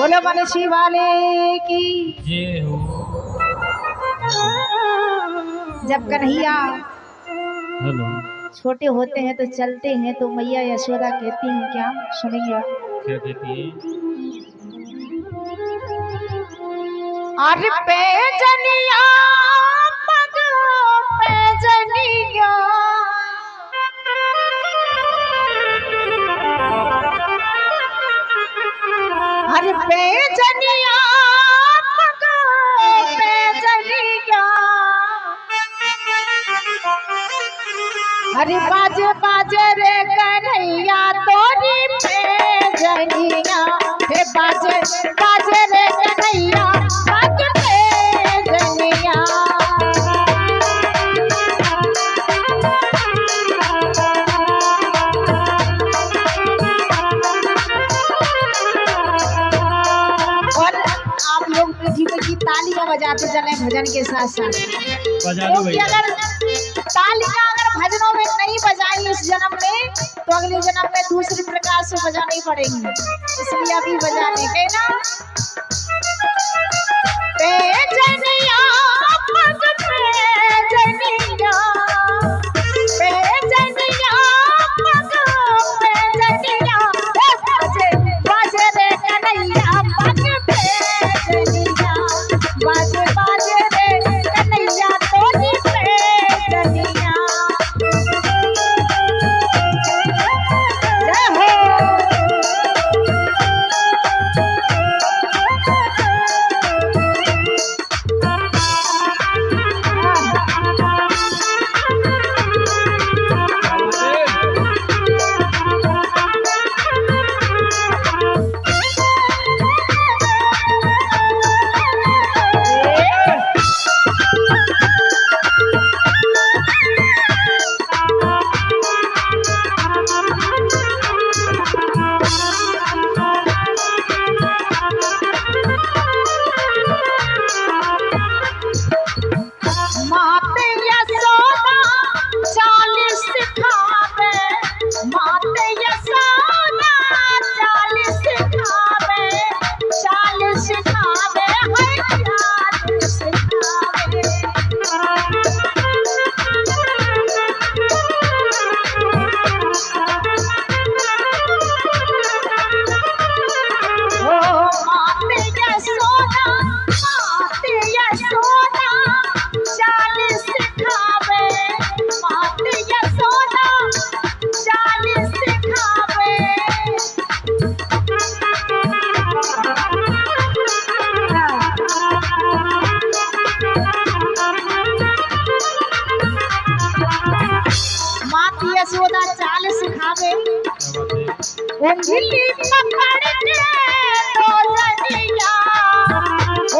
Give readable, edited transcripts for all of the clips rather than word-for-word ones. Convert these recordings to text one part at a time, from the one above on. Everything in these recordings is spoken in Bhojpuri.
बोलो बनसी वाले की जय हो। जब कन्हैया हेलो, छोटे होते हैं तो चलते हैं तो मैया यशोदा कहती हैं क्या, सुनेंगे आप? क्या कहती है? अरे पैजनिया पग पैजनिया अरे पैजनिया पग पैजनिया अरे बाजे बाजे रे कन्हैया तोरी पैजनिया हे बाजे बाजे रे कन्हैया पग पैजनिया और आप लोग मीठी मीठी तालियां बजाते चले भजन के साथ साथ। बजा दो क्योंकि भैया। अगर तालियां अगर भजनों में नहीं बजाई इस जन्म में तो अगले जन्म में दूसरी प्रकार से बजानी पड़ेंगी, इसलिए अभी बजाने के ना। पैजनिया पग पैजनिया पैजनिया पग पैजनिया बाजे बाजे रे कन्हैया पग पैजनिया बाजे बाजे रे कन्हैया तोरी पैजनिया। जय हो। माते यशोदा चालीस खावे माते यशोदा चालीस खावे चालीस खावे है चालीस खावे ओ माते यशोदा चालीस खावे माते यशोदा चालीस खावे माते यशोदा चालीस खावे उंगली पकड़ के तो जनिया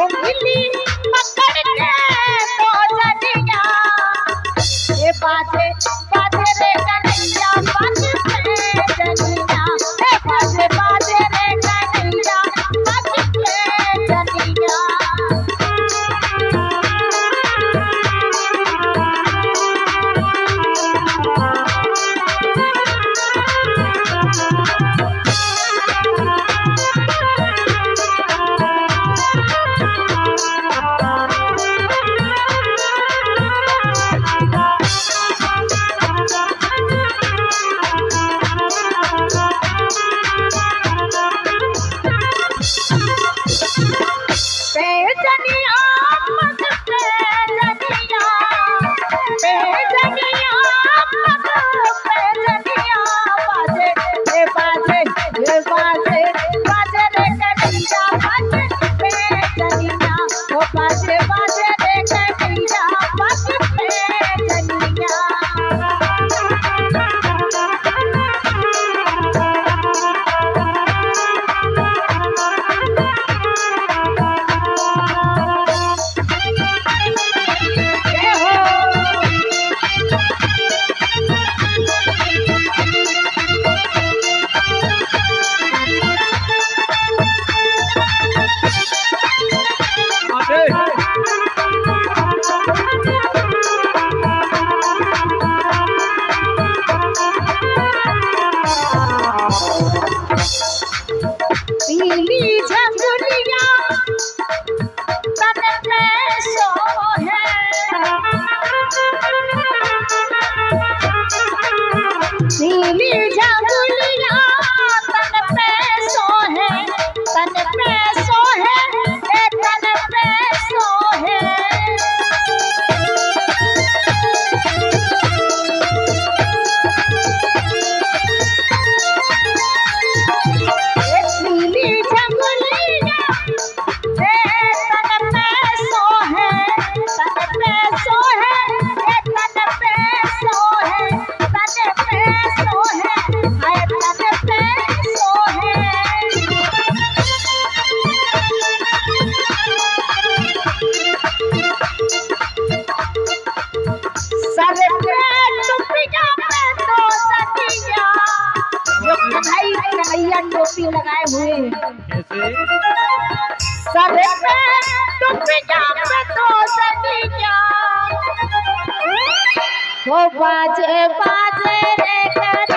उंगली पकड़ के तो जनिया ये बाजे बाजे रे कन्हैया पग पैजनिया हे बाजे बाजे रे कन्हैया पग पैजनिया। पैजनिया पग पैजनिया पैजनिया पग पैजनिया बाजे हे बाजे हे भैया टोपी लगाए हुए कैसे? सर पे टोपी पे तो सनिया वो बाजे बाजे रे